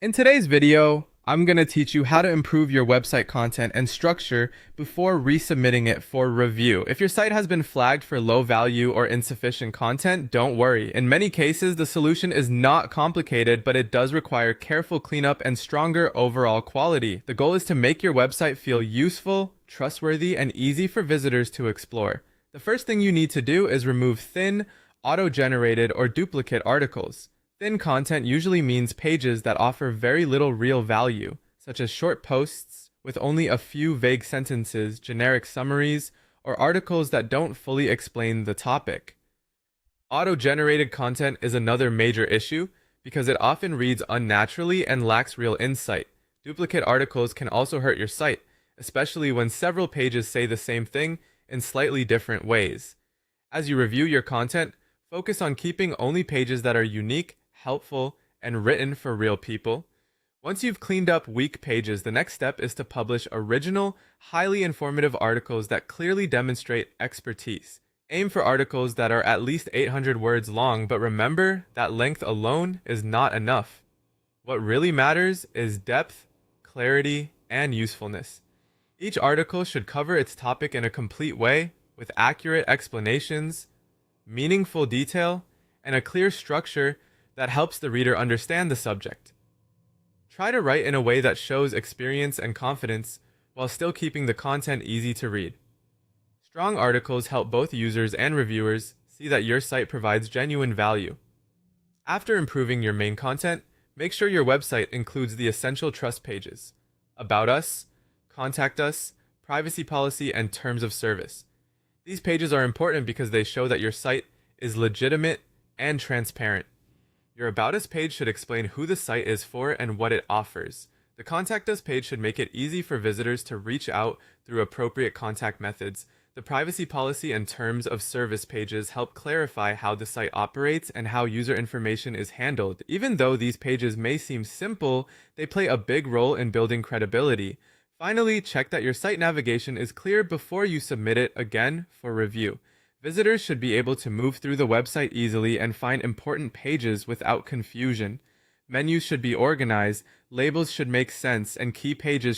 In today's video, I'm going to teach you how to improve your website content and structure before resubmitting it for review. If your site has been flagged for low value or insufficient content, don't worry. In many cases, the solution is not complicated, but it does require careful cleanup and stronger overall quality. The goal is to make your website feel useful, trustworthy, and easy for visitors to explore. The first thing you need to do is remove thin, auto-generated, or duplicate articles. Thin content usually means pages that offer very little real value, such as short posts with only a few vague sentences, generic summaries, or articles that don't fully explain the topic. Auto-generated content is another major issue because it often reads unnaturally and lacks real insight. Duplicate articles can also hurt your site, especially when several pages say the same thing in slightly different ways. As you review your content, focus on keeping only pages that are unique, helpful, and written for real people. Once you've cleaned up weak pages, the next step is to publish original, highly informative articles that clearly demonstrate expertise. Aim for articles that are at least 800 words long, but remember that length alone is not enough. What really matters is depth, clarity, and usefulness. Each article should cover its topic in a complete way, with accurate explanations, meaningful detail, and a clear structure that helps the reader understand the subject. Try to write in a way that shows experience and confidence while still keeping the content easy to read. Strong articles help both users and reviewers see that your site provides genuine value. After improving your main content, make sure your website includes the essential trust pages: About Us, Contact Us, Privacy Policy, and Terms of Service. These pages are important because they show that your site is legitimate and transparent. Your About Us page should explain who the site is for and what it offers. The Contact Us page should make it easy for visitors to reach out through appropriate contact methods. The Privacy Policy and Terms of Service pages help clarify how the site operates and how user information is handled. Even though these pages may seem simple, they play a big role in building credibility. Finally, check that your site navigation is clear before you submit it again for review. Visitors should be able to move through the website easily and find important pages without confusion. Menus should be organized, labels should make sense, and key pages